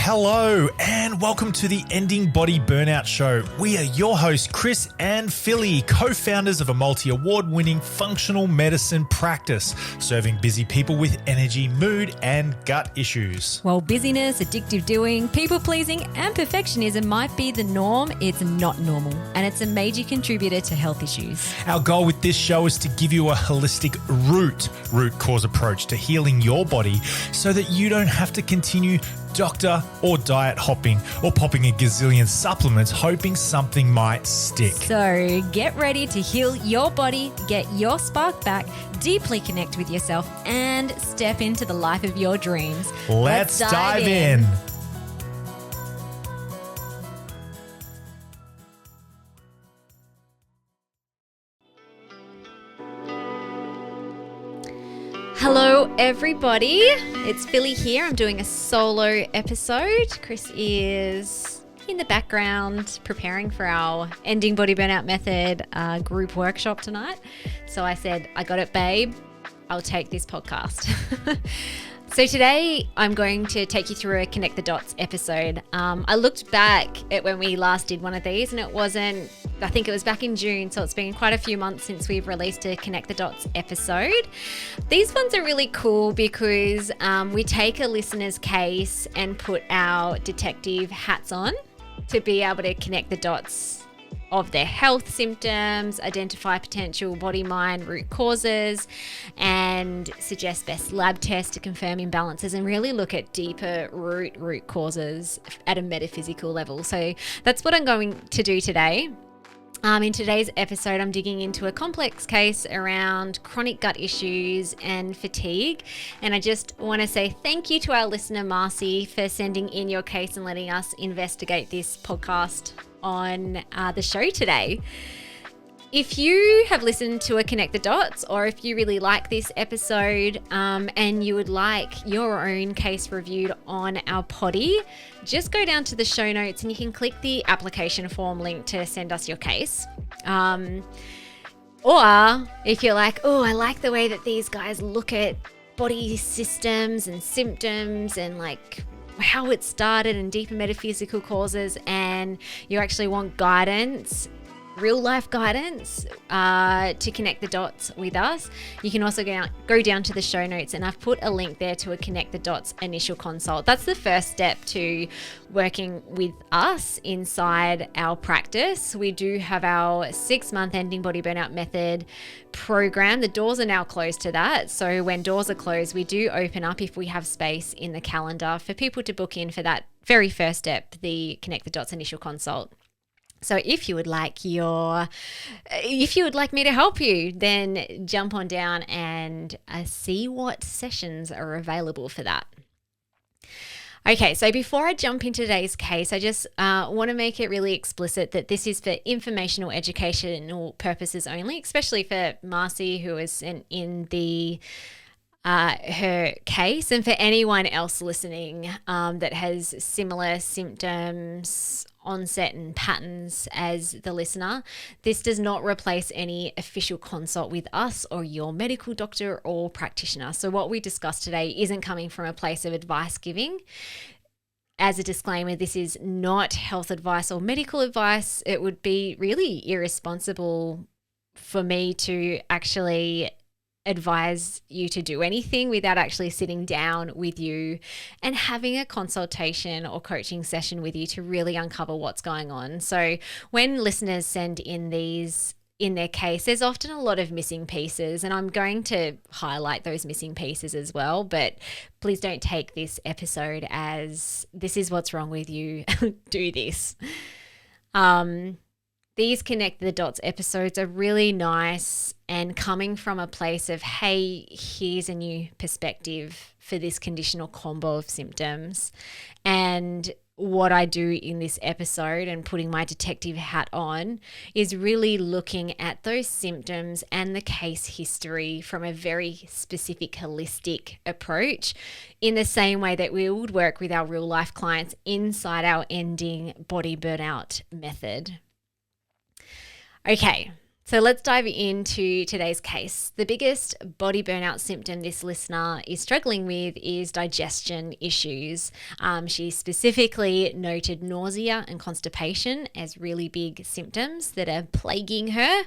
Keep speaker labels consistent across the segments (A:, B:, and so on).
A: Hello and welcome to the Ending Body Burnout Show. We are your hosts, Chris and Philly, co-founders of a multi-award-winning functional medicine practice, serving busy people with energy, mood, and gut issues.
B: While busyness, addictive doing, people-pleasing, and perfectionism might be the norm, it's not normal, and it's a major contributor to health issues.
A: Our goal with this show is to give you a holistic root cause approach to healing your body so that you don't have to continue doctor or diet hopping or popping a gazillion supplements hoping something might stick.
B: So get ready to heal your body, get your spark back, deeply connect with yourself, and step into the life of your dreams.
A: Let's dive in.
B: Hello everybody, it's Philly here. I'm doing a solo episode. Chris is in the background preparing for our Ending Body Burnout Method group workshop tonight. So I said, I got it, babe. I'll take this podcast. So today I'm going to take you through a Connect the Dots episode. I looked back at when we last did one of these and I think it was back in June, so it's been quite a few months since we've released a Connect the Dots episode. These ones are really cool because we take a listener's case and put our detective hats on to be able to connect the dots of their health symptoms, identify potential body-mind root causes, and suggest best lab tests to confirm imbalances and really look at deeper root causes at a metaphysical level. So that's what I'm going to do today. In today's episode, I'm digging into a complex case around chronic gut issues and fatigue. And I just want to say thank you to our listener, Marcy, for sending in your case and letting us investigate this podcast on the show today. If you have listened to a Connect the Dots, or if you really like this episode and you would like your own case reviewed on our poddy, just go down to the show notes and you can click the application form link to send us your case. Or if you're like, oh, I like the way that these guys look at body systems and symptoms and like how it started and deeper metaphysical causes, and you actually want guidance, real life guidance to connect the dots with us, you can also go down to the show notes and I've put a link there to a Connect the Dots initial consult. That's the first step to working with us inside our practice. We do have our 6-month Ending Body Burnout Method program. The doors are now closed to that. So when doors are closed, we do open up if we have space in the calendar for people to book in for that very first step, the Connect the Dots initial consult. So if you would like me to help you, then jump on down and see what sessions are available for that. Okay, so before I jump into today's case, I just want to make it really explicit that this is for informational, educational purposes only, especially for Marcy, who is in the her case, and for anyone else listening that has similar symptoms, onset and patterns as the listener. This does not replace any official consult with us or your medical doctor or practitioner. So what we discussed today isn't coming from a place of advice giving. As a disclaimer, this is not health advice or medical advice. It would be really irresponsible for me to actually advise you to do anything without actually sitting down with you and having a consultation or coaching session with you to really uncover what's going on. So when listeners send in these in their case, there's often a lot of missing pieces, and I'm going to highlight those missing pieces as well, but please don't take this episode as this is what's wrong with you, do this. These Connect the Dots episodes are really nice and coming from a place of, hey, here's a new perspective for this conditional combo of symptoms. And what I do in this episode and putting my detective hat on is really looking at those symptoms and the case history from a very specific holistic approach, in the same way that we would work with our real life clients inside our Ending Body Burnout Method. Okay, So let's dive into today's case. The biggest body burnout symptom this listener is struggling with is digestion issues. She specifically noted nausea and constipation as really big symptoms that are plaguing her,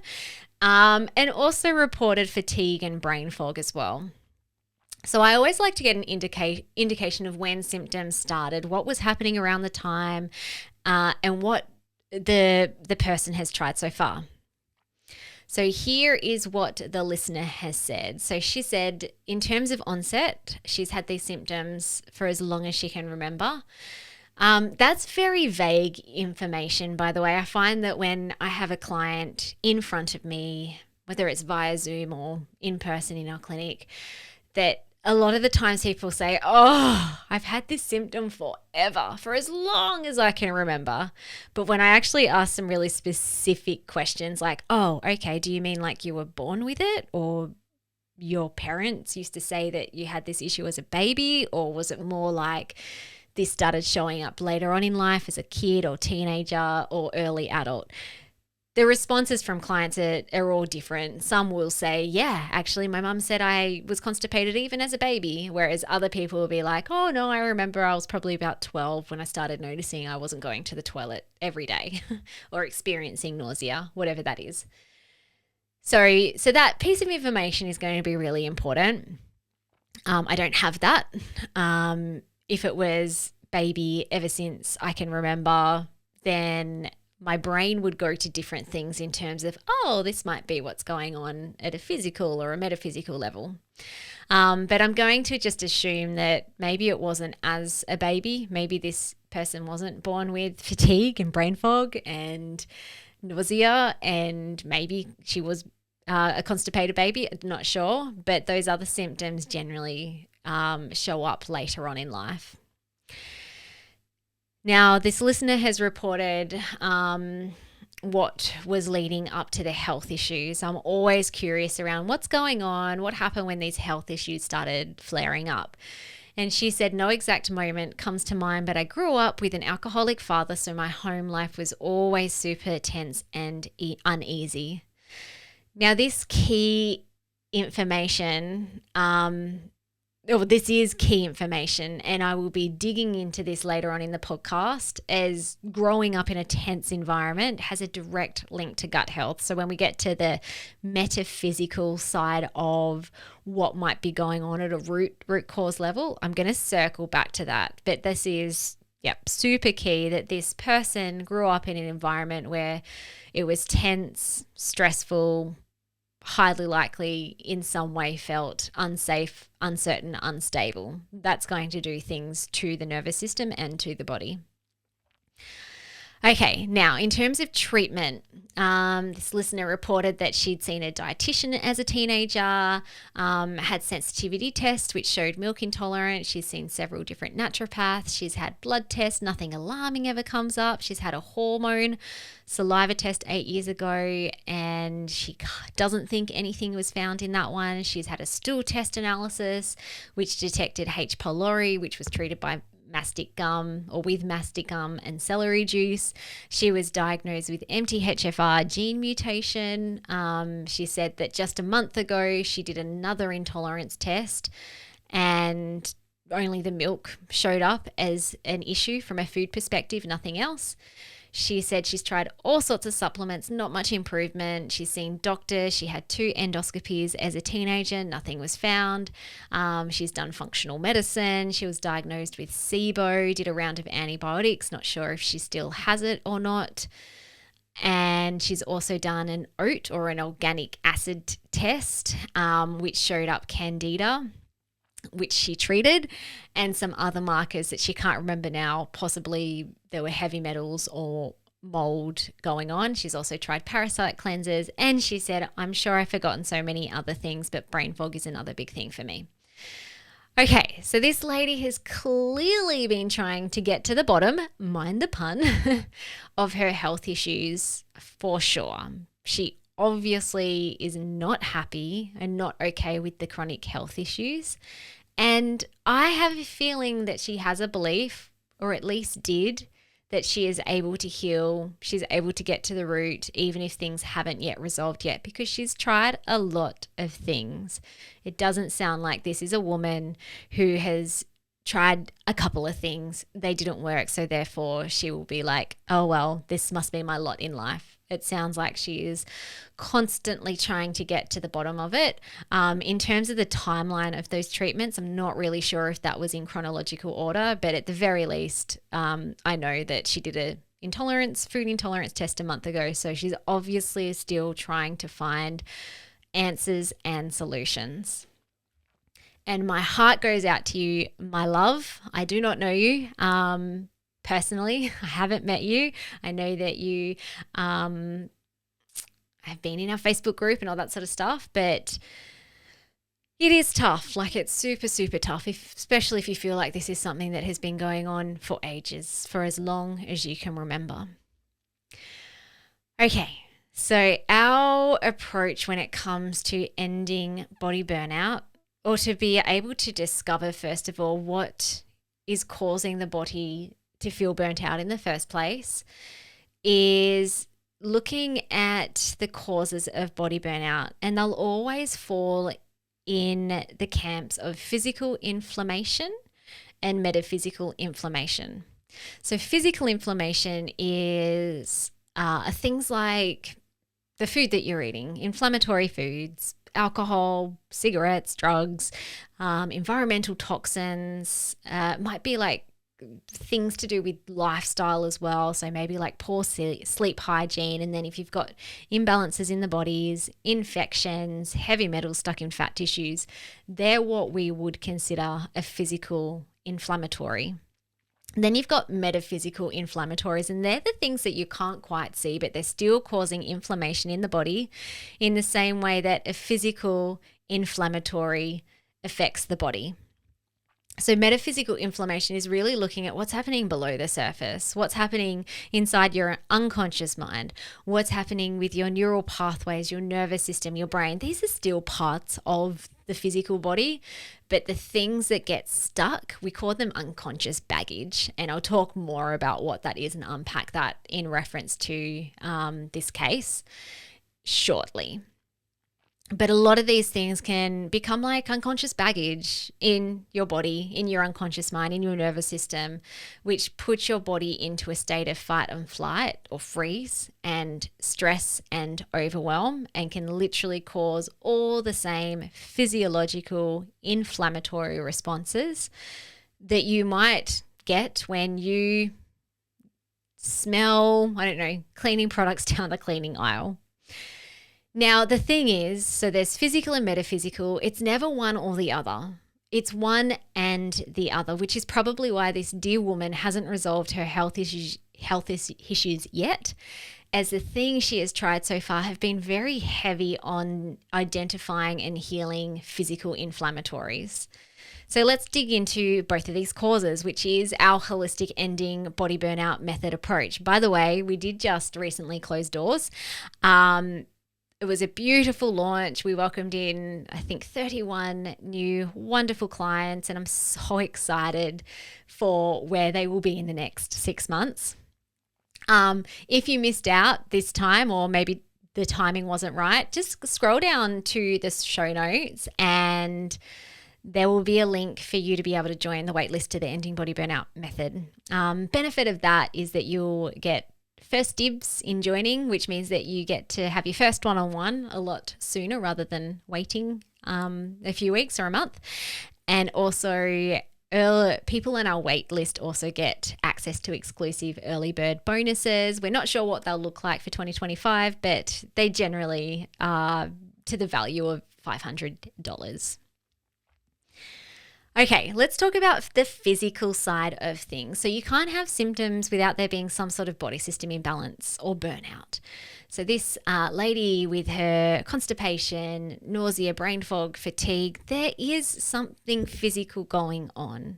B: and also reported fatigue and brain fog as well. So I always like to get an indication of when symptoms started, what was happening around the time, and what the person has tried so far. So here is what the listener has said. So she said, in terms of onset, she's had these symptoms for as long as she can remember. That's very vague information, by the way. I find that when I have a client in front of me, whether it's via Zoom or in person in our clinic, that a lot of the times people say, oh, I've had this symptom forever, for as long as I can remember. But when I actually ask some really specific questions like, oh, okay, do you mean like you were born with it, or your parents used to say that you had this issue as a baby, or was it more like this started showing up later on in life as a kid or teenager or early adult? The responses from clients are all different. Some will say, yeah, actually, my mum said I was constipated even as a baby, whereas other people will be like, oh, no, I remember I was probably about 12 when I started noticing I wasn't going to the toilet every day or experiencing nausea, whatever that is. So that piece of information is going to be really important. I don't have that. If it was baby ever since I can remember, then my brain would go to different things in terms of, oh, this might be what's going on at a physical or a metaphysical level. But I'm going to just assume that maybe it wasn't as a baby. Maybe this person wasn't born with fatigue and brain fog and nausea, and maybe she was a constipated baby. I'm not sure, but those other symptoms generally show up later on in life. Now, this listener has reported what was leading up to the health issues. I'm always curious around what's going on, what happened when these health issues started flaring up. And she said, no exact moment comes to mind, but I grew up with an alcoholic father, so my home life was always super tense and uneasy. Now, this key information, this is key information, and I will be digging into this later on in the podcast, as growing up in a tense environment has a direct link to gut health. So when we get to the metaphysical side of what might be going on at a root cause level, I'm going to circle back to that. But this is super key, that this person grew up in an environment where it was tense, stressful, highly likely in some way felt unsafe, uncertain, unstable. That's going to do things to the nervous system and to the body. Okay, now in terms of treatment, this listener reported that she'd seen a dietitian as a teenager, had sensitivity tests which showed milk intolerance. She's seen several different naturopaths. She's had blood tests. Nothing alarming ever comes up. She's had a hormone saliva test 8 years ago, and she doesn't think anything was found in that one. She's had a stool test analysis which detected H. pylori, which was treated by mastic gum or with mastic gum and celery juice. She was diagnosed with MTHFR gene mutation. She said that just a month ago she did another intolerance test and only the milk showed up as an issue from a food perspective, nothing else. She said she's tried all sorts of supplements, not much improvement. She's seen doctors. She had 2 endoscopies as a teenager. Nothing was found. She's done functional medicine. She was diagnosed with SIBO, did a round of antibiotics. Not sure if she still has it or not. And she's also done an OAT or an organic acid test, which showed up candida, which she treated, and some other markers that she can't remember now. Possibly there were heavy metals or mold going on. She's also tried parasite cleansers, and she said, I'm sure I've forgotten so many other things, but brain fog is another big thing for me. Okay, so this lady has clearly been trying to get to the bottom, mind the pun, of her health issues for sure. She obviously is not happy and not okay with the chronic health issues. And I have a feeling that she has a belief, or at least did, that she is able to heal. She's able to get to the root, even if things haven't yet resolved yet, because she's tried a lot of things. It doesn't sound like this is a woman who has tried a couple of things. They didn't work. So therefore she will be like, oh, well, this must be my lot in life. It sounds like she is constantly trying to get to the bottom of it. In terms of the timeline of those treatments, I'm not really sure if that was in chronological order, but at the very least, I know that she did a food intolerance test a month ago. So she's obviously still trying to find answers and solutions. And my heart goes out to you, my love. I do not know you. Personally, I haven't met you. I know that you have been in our Facebook group and all that sort of stuff, but it is tough. Like, it's super, super tough, especially if you feel like this is something that has been going on for ages, for as long as you can remember. Okay, so our approach when it comes to ending body burnout, or to be able to discover, first of all, what is causing the body to feel burnt out in the first place, is looking at the causes of body burnout. And they'll always fall in the camps of physical inflammation and metaphysical inflammation. So physical inflammation is things like the food that you're eating, inflammatory foods, alcohol, cigarettes, drugs, environmental toxins, might be like things to do with lifestyle as well. So maybe like poor sleep hygiene. And then if you've got imbalances in the bodies, infections, heavy metals stuck in fat tissues, they're what we would consider a physical inflammatory. Then you've got metaphysical inflammatories, and they're the things that you can't quite see, but they're still causing inflammation in the body in the same way that a physical inflammatory affects the body. So metaphysical inflammation is really looking at what's happening below the surface, what's happening inside your unconscious mind, what's happening with your neural pathways, your nervous system, your brain. These are still parts of the physical body, but the things that get stuck, we call them unconscious baggage. And I'll talk more about what that is and unpack that in reference to this case shortly. But a lot of these things can become like unconscious baggage in your body, in your unconscious mind, in your nervous system, which puts your body into a state of fight and flight or freeze and stress and overwhelm, and can literally cause all the same physiological inflammatory responses that you might get when you smell, cleaning products down the cleaning aisle. Now, the thing is, so there's physical and metaphysical. It's never one or the other. It's one and the other, which is probably why this dear woman hasn't resolved her health issues yet, as the things she has tried so far have been very heavy on identifying and healing physical inflammatories. So let's dig into both of these causes, which is our holistic ending body burnout method approach. By the way, we did just recently close doors. It was a beautiful launch. We welcomed in, I think, 31 new wonderful clients, and I'm so excited for where they will be in the next 6 months. If you missed out this time, or maybe the timing wasn't right, just scroll down to the show notes and there will be a link for you to be able to join the waitlist to the Ending Body Burnout Method. Benefit of that is that you'll get first dibs in joining, which means that you get to have your first one-on-one a lot sooner rather than waiting a few weeks or a month. And also people in our wait list also get access to exclusive early bird bonuses. We're not sure what they'll look like for 2025, but they generally are to the value of $500. Okay, let's talk about the physical side of things. So you can't have symptoms without there being some sort of body system imbalance or burnout. So this lady with her constipation, nausea, brain fog, fatigue, there is something physical going on.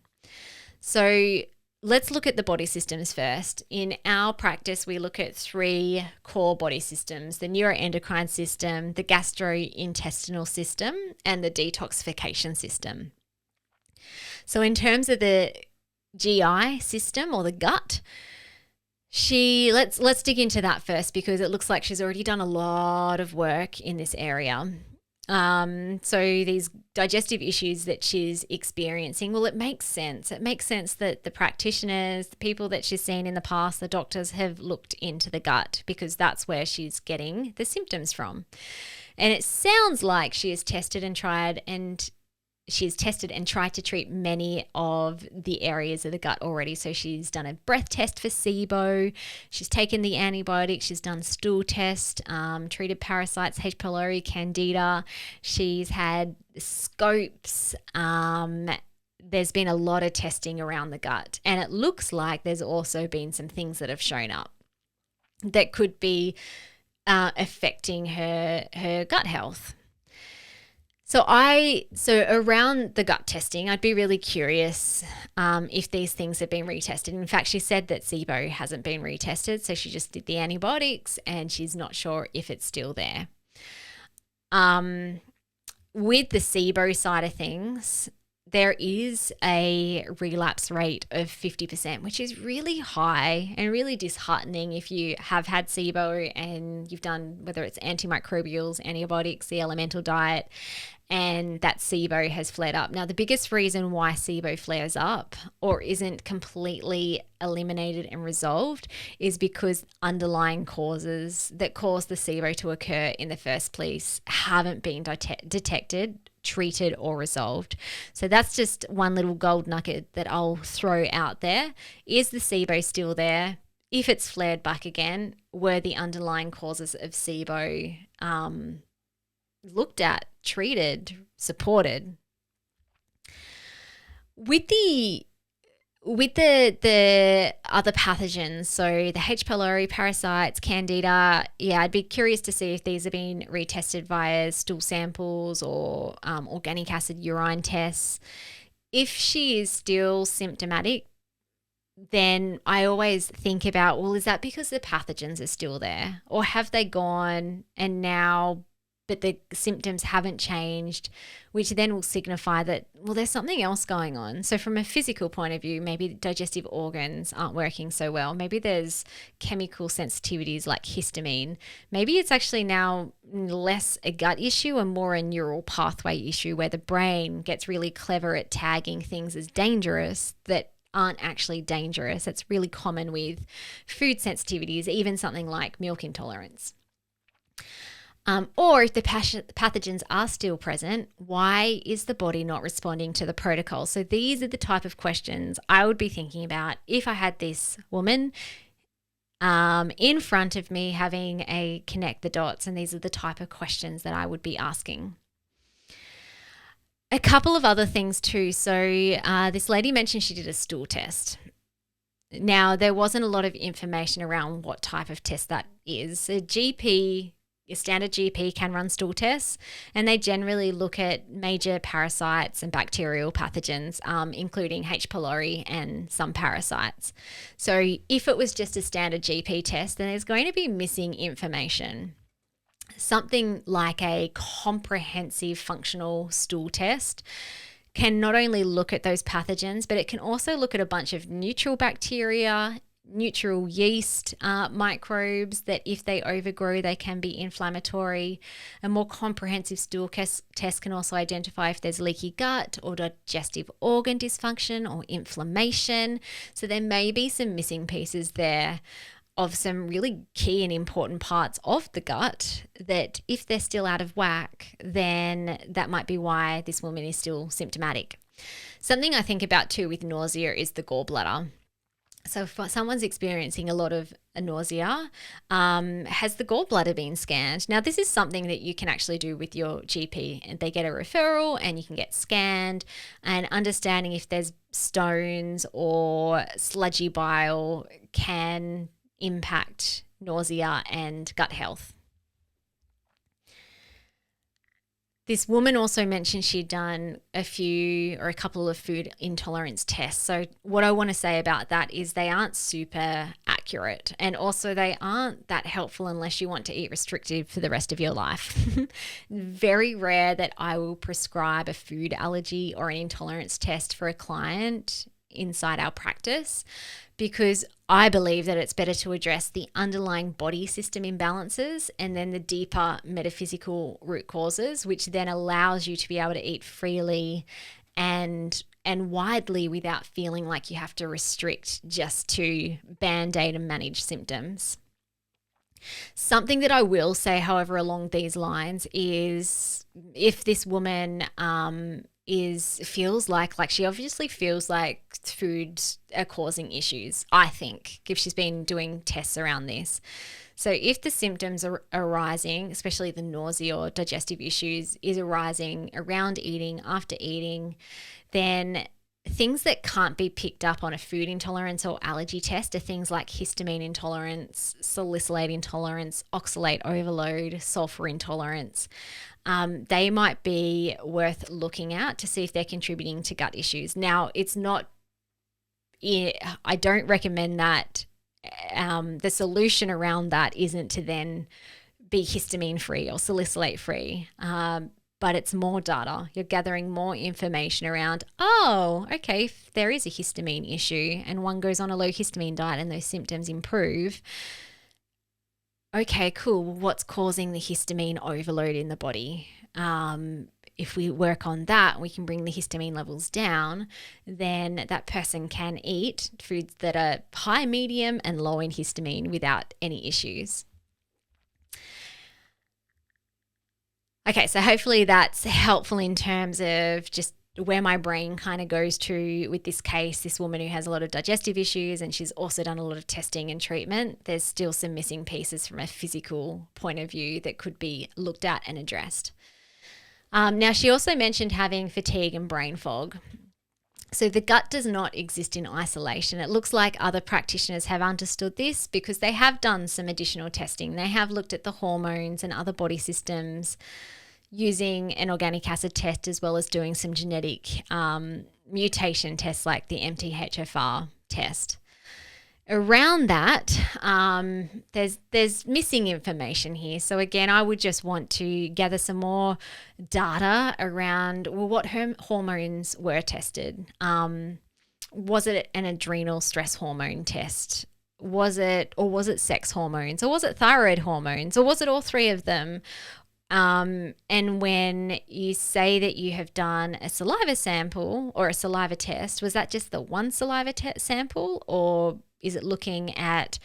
B: So let's look at the body systems first. In our practice, we look at 3 core body systems: the neuroendocrine system, the gastrointestinal system, and the detoxification system. So in terms of the GI system or the gut, let's dig into that first, because it looks like she's already done a lot of work in this area. So these digestive issues that she's experiencing, well, it makes sense. It makes sense that the practitioners, the people that she's seen in the past, the doctors have looked into the gut, because that's where she's getting the symptoms from. And it sounds like she has tested and tried to treat many of the areas of the gut already. So she's done a breath test for SIBO, she's taken the antibiotics, she's done stool test, treated parasites, H. pylori, candida, she's had scopes. There's been a lot of testing around the gut, and it looks like there's also been some things that have shown up that could be affecting her gut health. So around the gut testing, I'd be really curious if these things have been retested. In fact, she said that SIBO hasn't been retested, so she just did the antibiotics and she's not sure if it's still there. With the SIBO side of things, there is a relapse rate of 50%, which is really high and really disheartening if you have had SIBO and you've done, whether it's antimicrobials, antibiotics, the elemental diet, and that SIBO has flared up. Now, the biggest reason why SIBO flares up or isn't completely eliminated and resolved is because underlying causes that cause the SIBO to occur in the first place haven't been detected, treated, or resolved. So that's just one little gold nugget that I'll throw out there. Is the SIBO still there? If it's flared back again, were the underlying causes of SIBO looked at, treated, supported? With the other pathogens, so the H. pylori, parasites, candida, I'd be curious to see if these have been retested via stool samples or organic acid urine tests. If she is still symptomatic, then I always think about, well, is that because the pathogens are still there, or have they gone and now but the symptoms haven't changed, which then will signify that, well, there's something else going on. So from a physical point of view, maybe digestive organs aren't working so well. Maybe there's chemical sensitivities like histamine. Maybe it's actually now less a gut issue and more a neural pathway issue, where the brain gets really clever at tagging things as dangerous that aren't actually dangerous. It's really common with food sensitivities, even something like milk intolerance. Or if the pathogens are still present, why is the body not responding to the protocol? So these are the type of questions I would be thinking about if I had this woman in front of me having a connect the dots, and these are the type of questions that I would be asking. A couple of other things too. So this lady mentioned she did a stool test. Now, there wasn't a lot of information around what type of test that is. Your standard GP can run stool tests, and they generally look at major parasites and bacterial pathogens, including H. pylori and some parasites. So if it was just a standard GP test, then there's going to be missing information. Something like a comprehensive functional stool test can not only look at those pathogens, but it can also look at a bunch of neutral bacteria, neutral yeast microbes that if they overgrow, they can be inflammatory. A more comprehensive stool test can also identify if there's leaky gut or digestive organ dysfunction or inflammation. So there may be some missing pieces there of some really key and important parts of the gut that if they're still out of whack, then that might be why this woman is still symptomatic. Something I think about too with nausea is the gallbladder. So if someone's experiencing a lot of nausea, has the gallbladder been scanned? Now, this is something that you can actually do with your GP, and they get a referral and you can get scanned, and understanding if there's stones or sludgy bile can impact nausea and gut health. This woman also mentioned she'd done a couple of food intolerance tests. So what I want to say about that is they aren't super accurate, and also they aren't that helpful unless you want to eat restrictive for the rest of your life. Very rare that I will prescribe a food allergy or an intolerance test for a client inside our practice, because I believe that it's better to address the underlying body system imbalances and then the deeper metaphysical root causes, which then allows you to be able to eat freely and widely without feeling like you have to restrict just to band-aid and manage symptoms. Something that I will say, however, along these lines is if this woman feels like she obviously feels like foods are causing issues, I think, if she's been doing tests around this. So if the symptoms are arising, especially the nausea or digestive issues is arising around eating, after eating, then things that can't be picked up on a food intolerance or allergy test are things like histamine intolerance, salicylate intolerance, oxalate overload, sulfur intolerance. They might be worth looking at to see if they're contributing to gut issues. Now, I don't recommend that. The solution around that isn't to then be histamine free or salicylate free. But it's more data. You're gathering more information around, okay, if there is a histamine issue and one goes on a low histamine diet and those symptoms improve, okay, cool. What's causing the histamine overload in the body? If we work on that, we can bring the histamine levels down, then that person can eat foods that are high, medium, and low in histamine without any issues. Okay, so hopefully that's helpful in terms of just where my brain kind of goes to with this case, this woman who has a lot of digestive issues and she's also done a lot of testing and treatment. There's still some missing pieces from a physical point of view that could be looked at and addressed. Now, she also mentioned having fatigue and brain fog. So the gut does not exist in isolation. It looks like other practitioners have understood this because they have done some additional testing. They have looked at the hormones and other body systems using an organic acid test as well as doing some genetic mutation tests like the MTHFR test. Around that, there's missing information here. So again, I would just want to gather some more data around what hormones were tested. Was it an adrenal stress hormone test? Was it sex hormones? Or was it thyroid hormones? Or was it all three of them? And when you say that you have done a saliva sample or a saliva test, was that just the one saliva sample, or is it looking at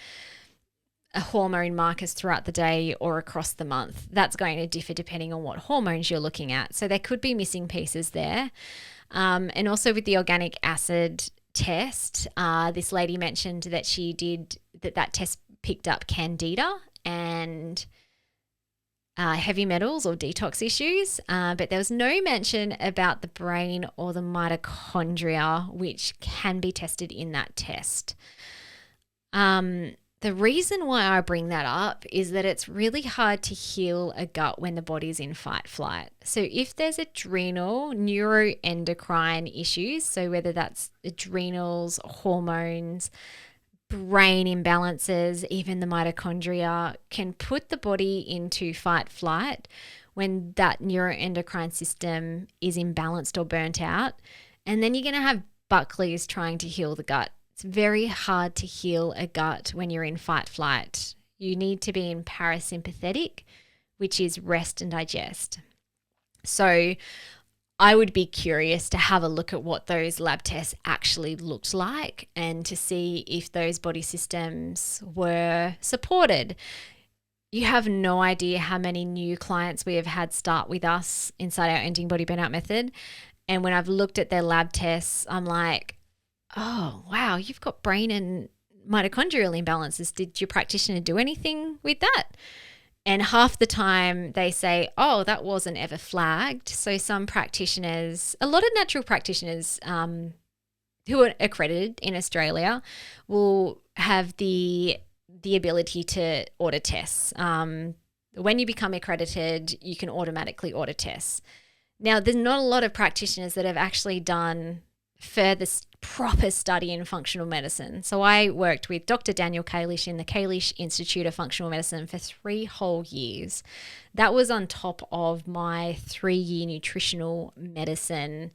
B: hormone markers throughout the day or across the month? That's going to differ depending on what hormones you're looking at. So there could be missing pieces there. And also with the organic acid test, this lady mentioned that that test picked up candida and heavy metals or detox issues, but there was no mention about the brain or the mitochondria, which can be tested in that test. The reason why I bring that up is that it's really hard to heal a gut when the body's in fight flight. So if there's adrenal, neuroendocrine issues, so whether that's adrenals, hormones, brain imbalances, even the mitochondria, can put the body into fight flight when that neuroendocrine system is imbalanced or burnt out. And then you're going to have Buckley's trying to heal the gut. It's very hard to heal a gut when you're in fight flight. You need to be in parasympathetic, which is rest and digest. So I would be curious to have a look at what those lab tests actually looked like and to see if those body systems were supported. You have no idea how many new clients we have had start with us inside our Ending Body Burnout method. And when I've looked at their lab tests, I'm like, oh, wow, you've got brain and mitochondrial imbalances. Did your practitioner do anything with that? And half the time they say, oh, that wasn't ever flagged. So some practitioners, a lot of natural practitioners who are accredited in Australia will have the ability to order tests. When you become accredited, you can automatically order tests. Now, there's not a lot of practitioners that have actually done further proper study in functional medicine. So I worked with Dr. Daniel Kalish in the Kalish Institute of Functional Medicine for 3 whole years. That was on top of my 3-year nutritional medicine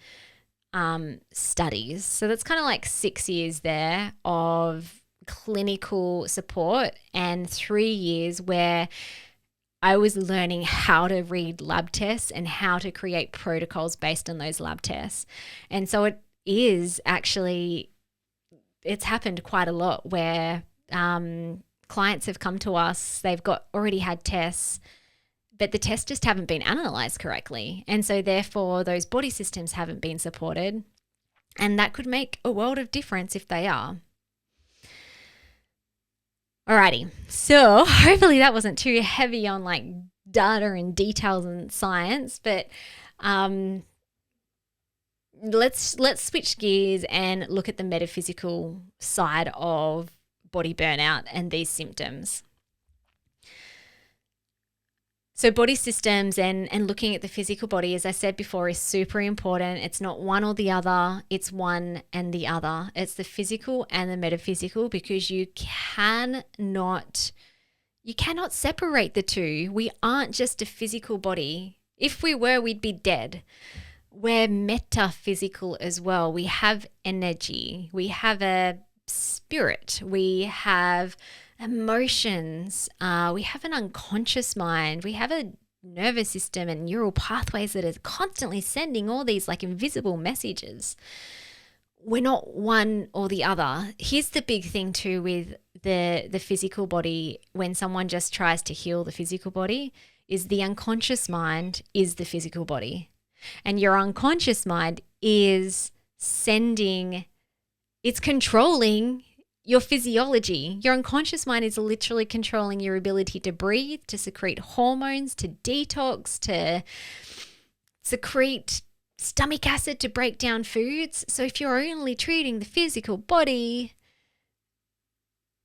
B: studies. So that's kind of like 6 years there of clinical support and 3 years where I was learning how to read lab tests and how to create protocols based on those lab tests. And so it is actually, it's happened quite a lot where clients have come to us, they've already had tests, but the tests just haven't been analyzed correctly. And so therefore those body systems haven't been supported. And that could make a world of difference if they are. Alrighty, so hopefully that wasn't too heavy on like data and details and science, but let's switch gears and look at the metaphysical side of body burnout and these symptoms. So body systems and looking at the physical body, as I said before, is super important. It's not one or the other. It's one and the other. It's the physical and the metaphysical, because you cannot separate the two. We aren't just a physical body. If we were, we'd be dead. We're metaphysical as well. We have energy. We have a spirit. We have emotions, we have an unconscious mind, we have a nervous system and neural pathways that are constantly sending all these like invisible messages. We're not one or the other. Here's the big thing too with the physical body, when someone just tries to heal the physical body, is the unconscious mind is the physical body. And your unconscious mind is it's controlling your physiology. Your unconscious mind is literally controlling your ability to breathe, to secrete hormones, to detox, to secrete stomach acid, to break down foods. So if you're only treating the physical body,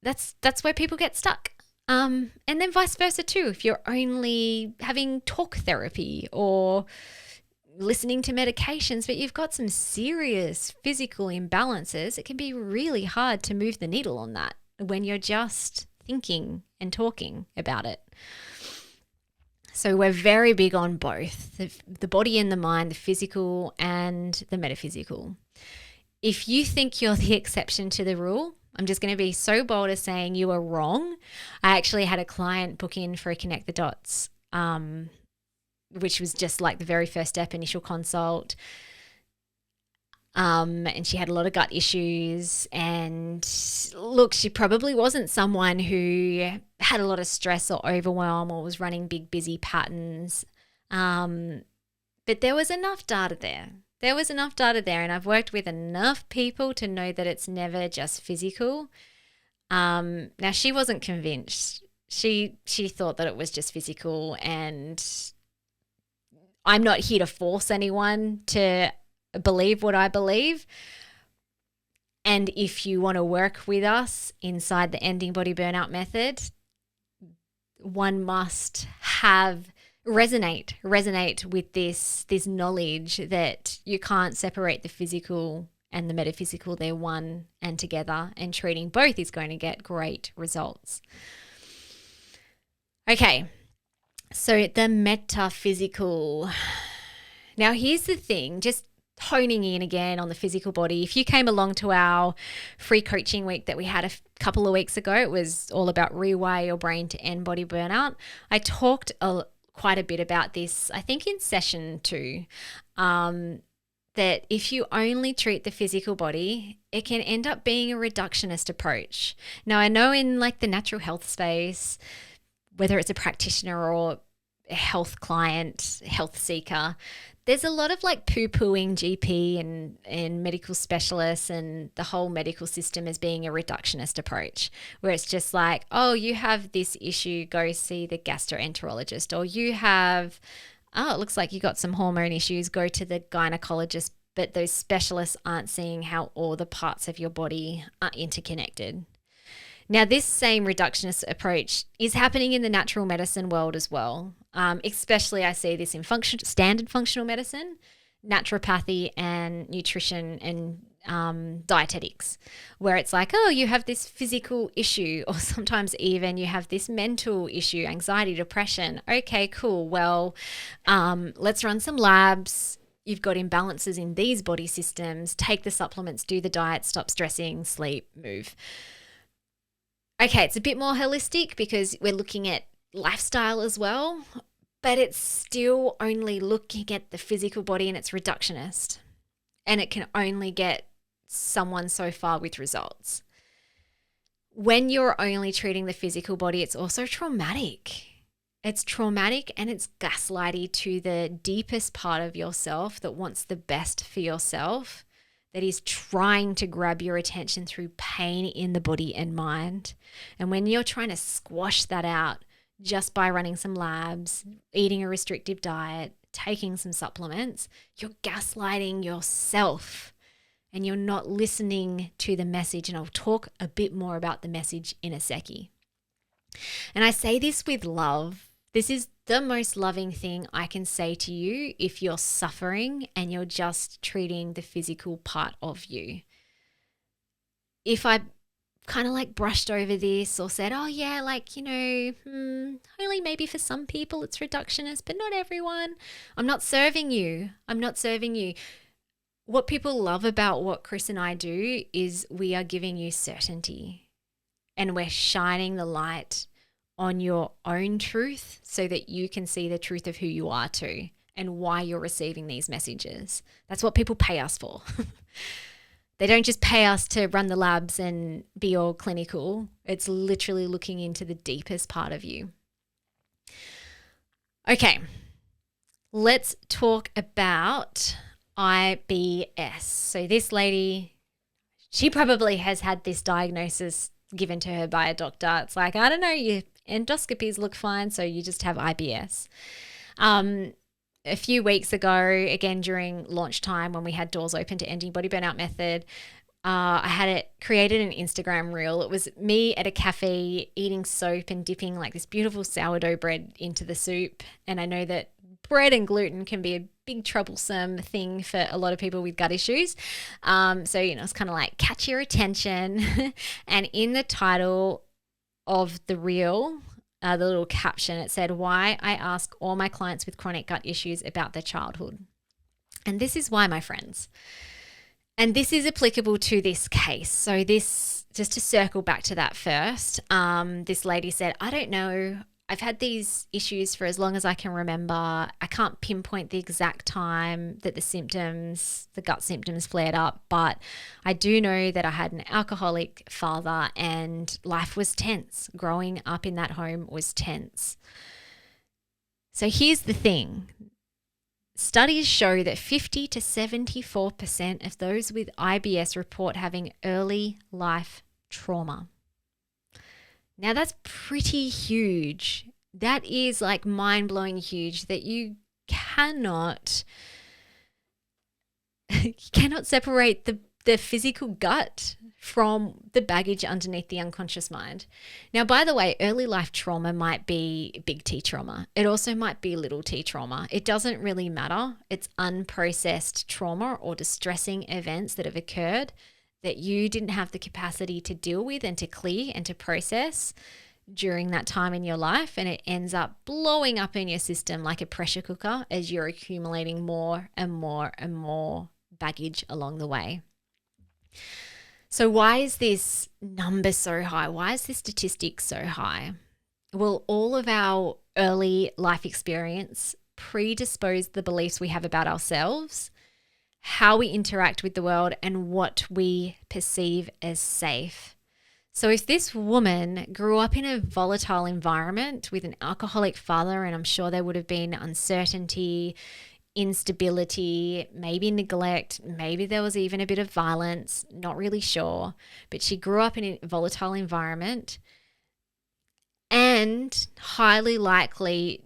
B: that's where people get stuck. And then vice versa too. If you're only having talk therapy or listening to medications, but you've got some serious physical imbalances, it can be really hard to move the needle on that when you're just thinking and talking about it. So we're very big on both, the body and the mind, the physical and the metaphysical. If you think you're the exception to the rule, I'm just going to be so bold as saying you are wrong. I actually had a client book in for a Connect the Dots, which was just like the very first step, initial consult. And she had a lot of gut issues. And look, she probably wasn't someone who had a lot of stress or overwhelm or was running big, busy patterns. But there was enough data there. And I've worked with enough people to know that it's never just physical. Now, she wasn't convinced. She thought that it was just physical, and I'm not here to force anyone to believe what I believe. And if you want to work with us inside the Ending Body Burnout method, one must resonate with this knowledge that you can't separate the physical and the metaphysical. They're one and together, and treating both is going to get great results. Okay. So the metaphysical. Now here's the thing, just honing in again on the physical body. If you came along to our free coaching week that we had a couple of weeks ago, it was all about rewire your brain to end body burnout. I talked quite a bit about this, I think in session 2, that if you only treat the physical body, it can end up being a reductionist approach. Now I know in like the natural health space, whether it's a practitioner or a health client, health seeker, there's a lot of like poo-pooing GP and medical specialists and the whole medical system as being a reductionist approach, where it's just like, oh, you have this issue, go see the gastroenterologist, or you have, it looks like you got some hormone issues, go to the gynecologist. But those specialists aren't seeing how all the parts of your body are interconnected. Now, this same reductionist approach is happening in the natural medicine world as well. Especially I see this in standard functional medicine, naturopathy, and nutrition and dietetics, where it's like, oh, you have this physical issue, or sometimes even you have this mental issue, anxiety, depression. Okay, cool. Well, let's run some labs. you've got imbalances in these body systems, take the supplements, do the diet, stop stressing, sleep, move. Okay, it's a bit more holistic because we're looking at lifestyle as well, but it's still only looking at the physical body and it's reductionist. And it can only get someone so far with results. When you're only treating the physical body, it's also traumatic. It's traumatic and it's gas-lighty to the deepest part of yourself that wants the best for yourself, that is trying to grab your attention through pain in the body and mind. And when you're trying to squash that out just by running some labs, eating a restrictive diet, taking some supplements, you're gaslighting yourself and you're not listening to the message. And I'll talk a bit more about the message in a secchi. And I say this with love. This is the most loving thing I can say to you if you're suffering and you're just treating the physical part of you. If I kind of like brushed over this or said, oh yeah, like, only maybe for some people it's reductionist, but not everyone. I'm not serving you. What people love about what Chris and I do is we are giving you certainty and we're shining the light on your own truth so that you can see the truth of who you are too and why you're receiving these messages. That's what people pay us for. They don't just pay us to run the labs and be all clinical. It's literally looking into the deepest part of you. Okay, let's talk about IBS. So this lady, she probably has had this diagnosis given to her by a doctor. It's like, I don't know, your endoscopies look fine, so you just have IBS. A few weeks ago, again during launch time when we had doors open to Ending Body Burnout Method, I had created an Instagram reel. It was me at a cafe eating soap and dipping like this beautiful sourdough bread into the soup. And I know that bread and gluten can be a big troublesome thing for a lot of people with gut issues. So, it's kind of like catch your attention. And in the title of the reel, the little caption, it said, why I ask all my clients with chronic gut issues about their childhood. And this is why, my friends. And this is applicable to this case. So this, just to circle back to that first, this lady said, I don't know, I've had these issues for as long as I can remember. I can't pinpoint the exact time that the gut symptoms flared up, but I do know that I had an alcoholic father and life was tense. Growing up in that home was tense. So here's the thing. Studies show that 50 to 74% of those with IBS report having early life trauma. Now that's pretty huge. That is like mind-blowing huge that you cannot separate the physical gut from the baggage underneath the unconscious mind. Now, by the way, early life trauma might be big T trauma. It also might be little t trauma. It doesn't really matter. It's unprocessed trauma or distressing events that have occurred that you didn't have the capacity to deal with and to clear and to process during that time in your life. And it ends up blowing up in your system like a pressure cooker as you're accumulating more and more and more baggage along the way. So why is this number so high? Why is this statistic so high? Well, all of our early life experience predisposed the beliefs we have about ourselves, how we interact with the world, and what we perceive as safe. So if this woman grew up in a volatile environment with an alcoholic father, and I'm sure there would have been uncertainty, instability, maybe neglect, maybe there was even a bit of violence, not really sure, but she grew up in a volatile environment, and highly likely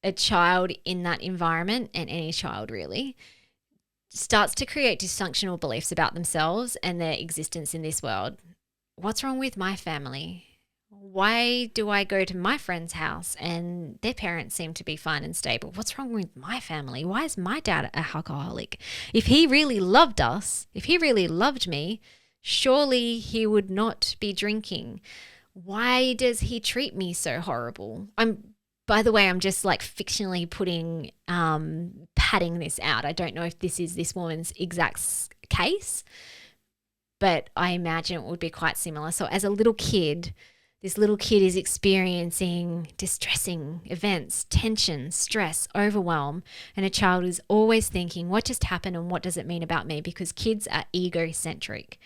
B: a child in that environment, and any child really, starts to create dysfunctional beliefs about themselves and their existence in this world. What's wrong with my family? Why do I go to my friend's house and their parents seem to be fine and stable? What's wrong with my family? Why is my dad an alcoholic? If he really loved us, if he really loved me, surely he would not be drinking. Why does he treat me so horrible? I'm by the way, I'm just like fictionally padding this out. I don't know if this is this woman's exact case, but I imagine it would be quite similar. So as a little kid, this little kid is experiencing distressing events, tension, stress, overwhelm, and a child is always thinking, what just happened and what does it mean about me? Because kids are egocentric.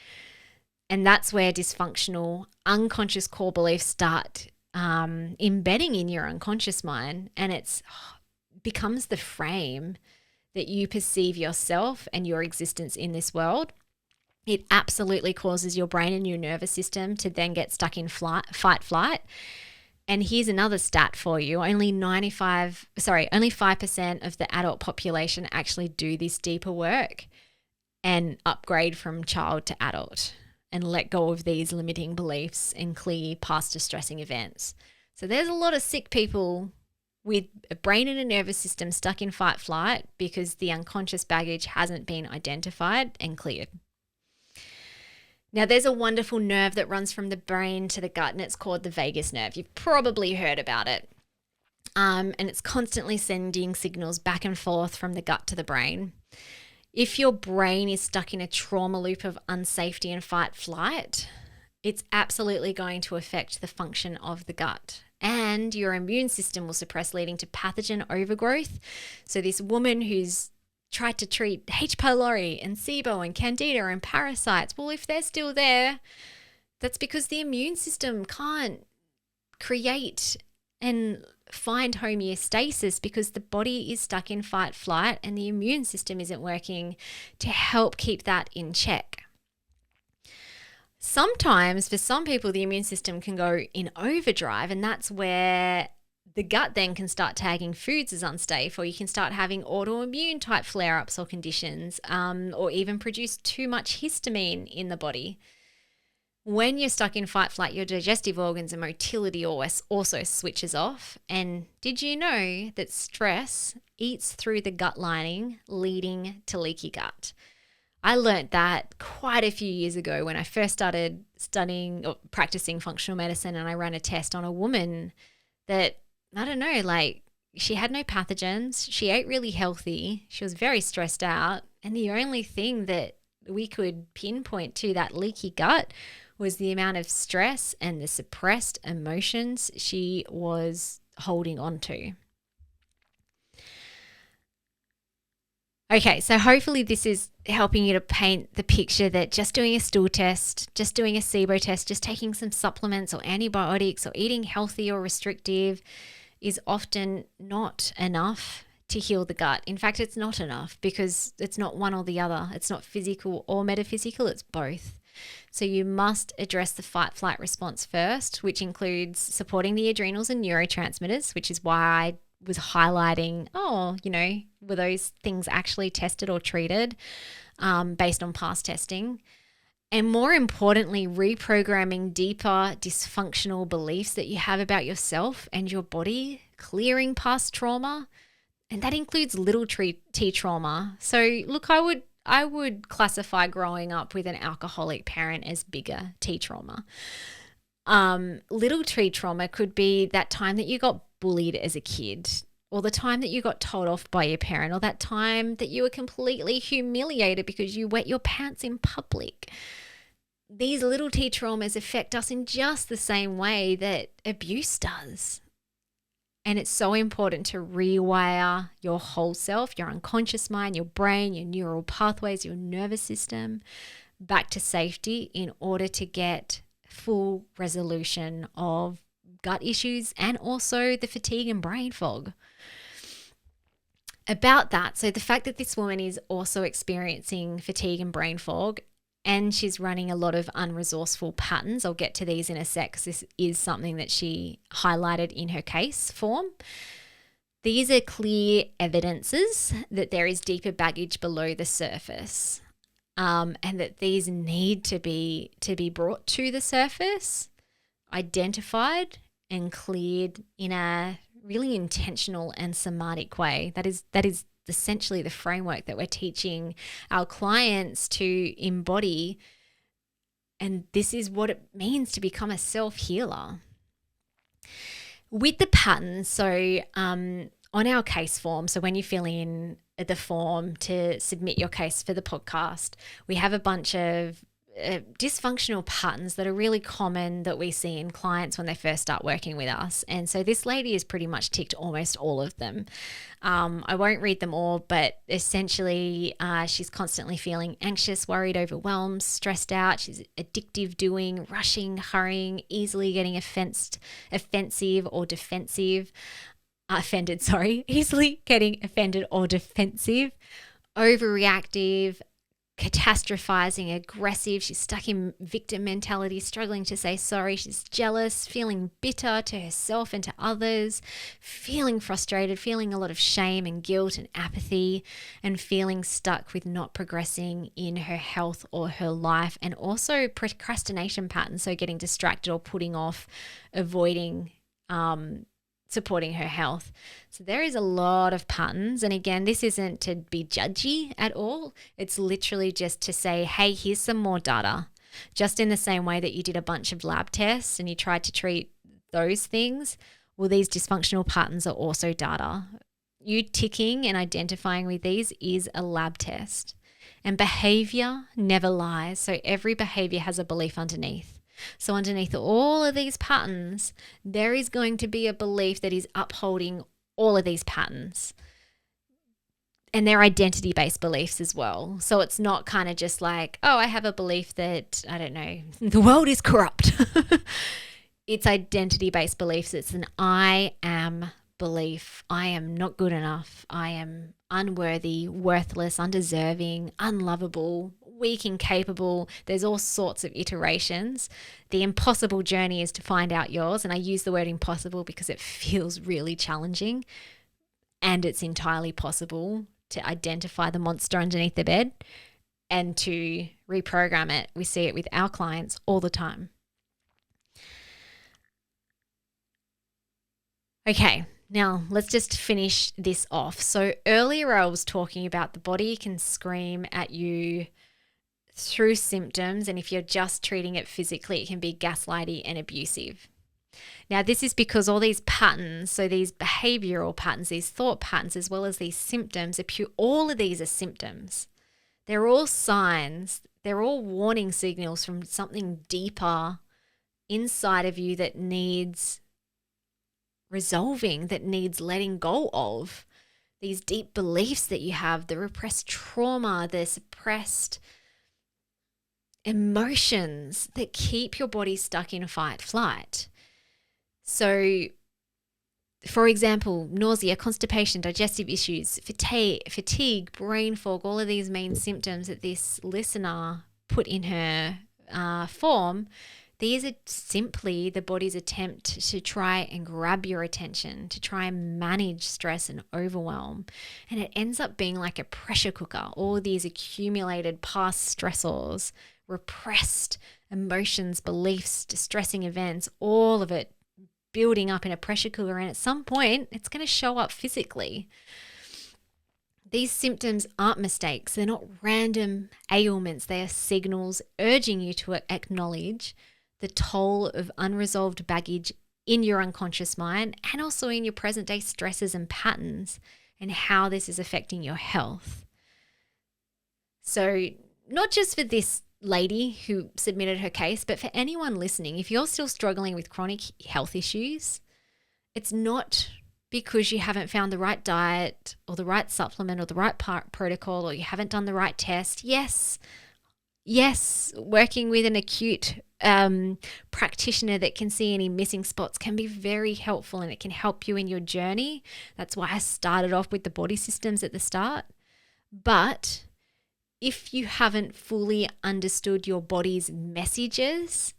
B: And that's where dysfunctional unconscious core beliefs start embedding in your unconscious mind, and it becomes the frame that you perceive yourself and your existence in this world. It absolutely causes your brain and your nervous system to then get stuck in fight, flight. And here's another stat for you. Only 5% of the adult population actually do this deeper work and upgrade from child to adult and let go of these limiting beliefs and clear past distressing events. So there's a lot of sick people with a brain and a nervous system stuck in fight, flight because the unconscious baggage hasn't been identified and cleared. Now, there's a wonderful nerve that runs from the brain to the gut, and it's called the vagus nerve. You've probably heard about it. And it's constantly sending signals back and forth from the gut to the brain. If your brain is stuck in a trauma loop of unsafety and fight, flight, it's absolutely going to affect the function of the gut. And your immune system will suppress, leading to pathogen overgrowth. So this woman who's tried to treat H. pylori and SIBO and Candida and parasites, well, if they're still there, that's because the immune system can't create and find homeostasis because the body is stuck in fight, flight, and the immune system isn't working to help keep that in check. Sometimes for some people, the immune system can go in overdrive, and that's where the gut then can start tagging foods as unsafe, or you can start having autoimmune type flare-ups or conditions, or even produce too much histamine in the body. When you're stuck in fight, flight, your digestive organs and motility also switches off. And did you know that stress eats through the gut lining, leading to leaky gut? I learned that quite a few years ago when I first started studying or practicing functional medicine, and I ran a test on a woman that, I don't know, like she had no pathogens. She ate really healthy. She was very stressed out. And the only thing that we could pinpoint to that leaky gut was the amount of stress and the suppressed emotions she was holding on to. Okay, so hopefully this is helping you to paint the picture that just doing a stool test, just doing a SIBO test, just taking some supplements or antibiotics or eating healthy or restrictive is often not enough to heal the gut. In fact, it's not enough because it's not one or the other. It's not physical or metaphysical, it's both. So you must address the fight-flight response first, which includes supporting the adrenals and neurotransmitters, which is why I was highlighting, were those things actually tested or treated based on past testing? And more importantly, reprogramming deeper dysfunctional beliefs that you have about yourself and your body, clearing past trauma. And that includes little t trauma. So look, I would classify growing up with an alcoholic parent as bigger T trauma. Little T trauma could be that time that you got bullied as a kid, or the time that you got told off by your parent, or that time that you were completely humiliated because you wet your pants in public. These little T traumas affect us in just the same way that abuse does. And it's so important to rewire your whole self, your unconscious mind, your brain, your neural pathways, your nervous system back to safety in order to get full resolution of gut issues and also the fatigue and brain fog. About that, so the fact that this woman is also experiencing fatigue and brain fog, and she's running a lot of unresourceful patterns. I'll get to these in a sec because this is something that she highlighted in her case form. These are clear evidences that there is deeper baggage below the surface, and that these need to be brought to the surface, identified and cleared in a really intentional and somatic way. That is essentially the framework that we're teaching our clients to embody. And this is what it means to become a self-healer. With the patterns, so on our case form, so when you fill in the form to submit your case for the podcast, we have a bunch of dysfunctional patterns that are really common that we see in clients when they first start working with us. And so this lady has pretty much ticked almost all of them. I won't read them all, but essentially she's constantly feeling anxious, worried, overwhelmed, stressed out. She's addictive doing, rushing, hurrying, easily getting offensive or defensive. Easily getting offended or defensive, overreactive, catastrophizing, aggressive. She's stuck in victim mentality, struggling to say sorry. She's jealous, feeling bitter to herself and to others, feeling frustrated, feeling a lot of shame and guilt and apathy, and feeling stuck with not progressing in her health or her life, and also procrastination patterns, so getting distracted or putting off, avoiding supporting her health. So there is a lot of patterns. And again, this isn't to be judgy at all. It's literally just to say, hey, here's some more data. Just in the same way that you did a bunch of lab tests and you tried to treat those things, well, these dysfunctional patterns are also data. You ticking and identifying with these is a lab test. And behavior never lies. So every behavior has a belief underneath. So underneath all of these patterns, there is going to be a belief that is upholding all of these patterns. And they're identity-based beliefs as well. So it's not kind of just like, oh, I have a belief that, I don't know, the world is corrupt. It's identity-based beliefs. It's an I am belief. I am not good enough. I am unworthy, worthless, undeserving, unlovable, weak, incapable. There's all sorts of iterations. The impossible journey is to find out yours. And I use the word impossible because it feels really challenging, and it's entirely possible to identify the monster underneath the bed and to reprogram it. We see it with our clients all the time. Okay, now let's just finish this off. So earlier I was talking about the body can scream at you through symptoms, and if you're just treating it physically, it can be gas-lighty and abusive. Now, this is because all these patterns, so these behavioural patterns, these thought patterns, as well as these symptoms, all of these are symptoms. They're all signs. They're all warning signals from something deeper inside of you that needs resolving, that needs letting go of. These deep beliefs that you have, the repressed trauma, the suppressed emotions that keep your body stuck in fight flight. So, for example, nausea, constipation, digestive issues, fatigue, brain fog, all of these main symptoms that this listener put in her form, these are simply the body's attempt to try and grab your attention, to try and manage stress and overwhelm. And it ends up being like a pressure cooker, all these accumulated past stressors, repressed emotions, beliefs, distressing events, all of it building up in a pressure cooker, and at some point it's going to show up physically. These symptoms aren't mistakes. They're not random ailments. They are signals urging you to acknowledge the toll of unresolved baggage in your unconscious mind and also in your present day stresses and patterns, and how this is affecting your health. So not just for this lady who submitted her case, but for anyone listening, if you're still struggling with chronic health issues, it's not because you haven't found the right diet or the right supplement or the right protocol, or you haven't done the right test. Yes, working with an acute practitioner that can see any missing spots can be very helpful, and it can help you in your journey. That's why I started off with the body systems at the start. But if you haven't fully understood your body's messages,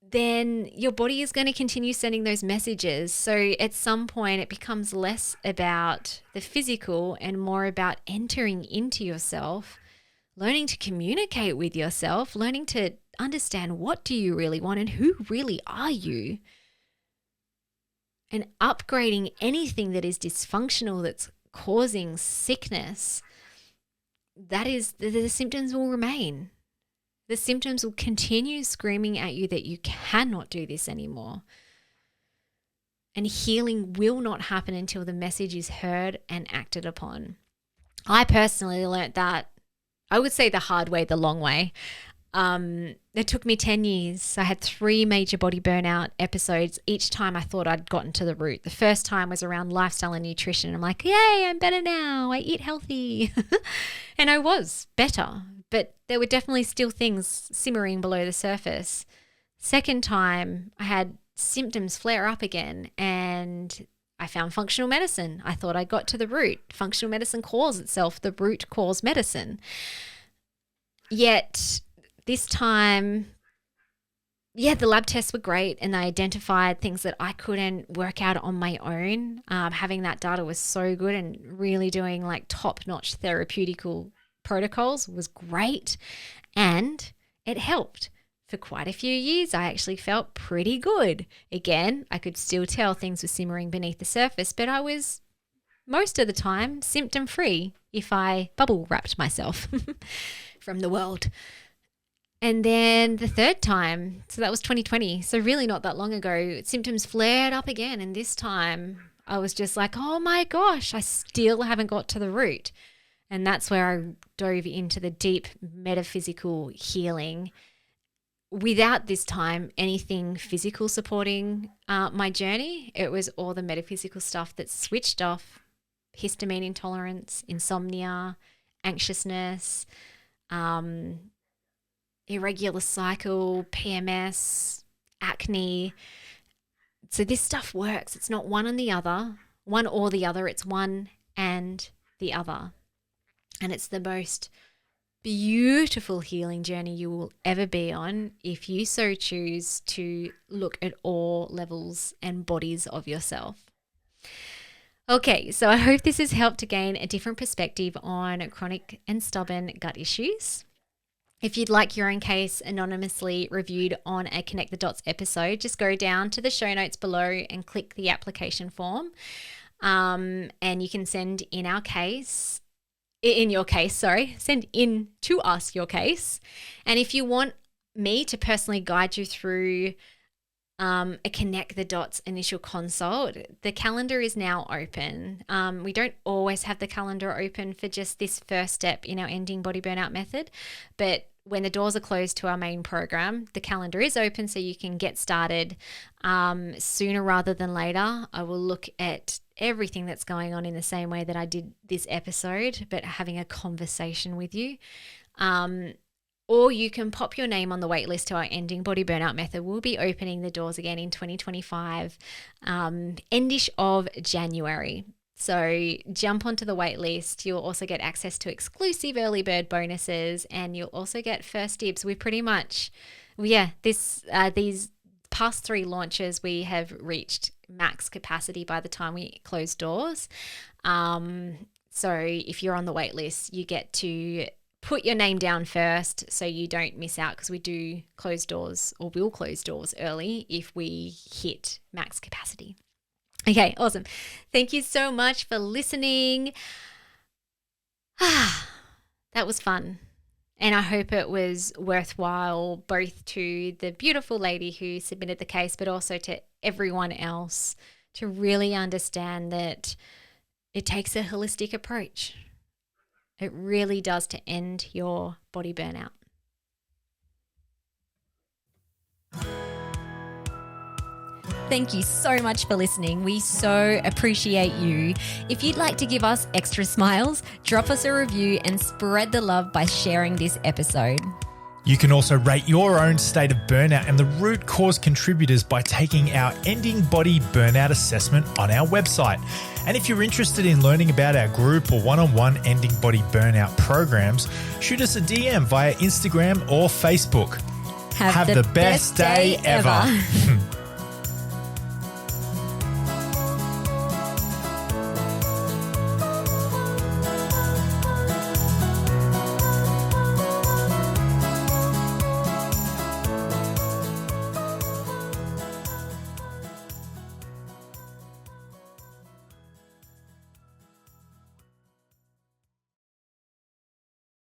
B: then your body is going to continue sending those messages. So at some point it becomes less about the physical and more about entering into yourself, learning to communicate with yourself, learning to understand what do you really want and who really are you, and upgrading anything that is dysfunctional that's causing sickness. That is, the symptoms will remain. The symptoms will continue screaming at you that you cannot do this anymore. And healing will not happen until the message is heard and acted upon. I personally learnt that, I would say the hard way, the long way. It took me 10 years. I had 3 major body burnout episodes. Each time I thought I'd gotten to the root. The first time was around lifestyle and nutrition. I'm like, yay, I'm better now. I eat healthy. And I was better, but there were definitely still things simmering below the surface. Second time, I had symptoms flare up again, and I found functional medicine. I thought I got to the root. Functional medicine calls itself the root cause medicine. Yet this time, the lab tests were great, and they identified things that I couldn't work out on my own. Having that data was so good, and really doing like top-notch therapeutical protocols was great, and it helped. For quite a few years, I actually felt pretty good. Again, I could still tell things were simmering beneath the surface, but I was most of the time symptom-free if I bubble wrapped myself from the world. And then the third time, so that was 2020, so really not that long ago, symptoms flared up again. And this time I was just like, oh my gosh, I still haven't got to the root. And that's where I dove into the deep metaphysical healing without this time anything physical supporting my journey. It was all the metaphysical stuff that switched off: histamine intolerance, insomnia, anxiousness, irregular cycle, PMS, acne. So this stuff works. It's not one or the other. It's one and the other. And it's the most beautiful healing journey you will ever be on if you so choose to look at all levels and bodies of yourself. Okay, so I hope this has helped to gain a different perspective on chronic and stubborn gut issues. If you'd like your own case anonymously reviewed on a Connect the Dots episode, just go down to the show notes below and click the application form. And you can send in send in to us your case. And if you want me to personally guide you through a Connect the Dots initial consult, the calendar is now open. We don't always have the calendar open for just this first step in our Ending Body Burnout method, but when the doors are closed to our main program, the calendar is open so you can get started sooner rather than later. I will look at everything that's going on in the same way that I did this episode, but having a conversation with you. Or you can pop your name on the wait list to our Ending Body Burnout method. We'll be opening the doors again in 2025, endish of January. So jump onto the wait list. You'll also get access to exclusive early bird bonuses, and you'll also get first dibs. We pretty much, these past 3 launches, we have reached max capacity by the time we close doors. So if you're on the wait list, you get to put your name down first so you don't miss out, because we do close doors, or will close doors early if we hit max capacity. Okay, awesome. Thank you so much for listening. That was fun. And I hope it was worthwhile, both to the beautiful lady who submitted the case, but also to everyone else, to really understand that it takes a holistic approach. It really does, to end your body burnout. Thank you so much for listening. We so appreciate you. If you'd like to give us extra smiles, drop us a review and spread the love by sharing this episode.
A: You can also rate your own state of burnout and the root cause contributors by taking our Ending Body Burnout assessment on our website. And if you're interested in learning about our group or one-on-one Ending Body Burnout programs, shoot us a DM via Instagram or Facebook.
B: Have the best day ever.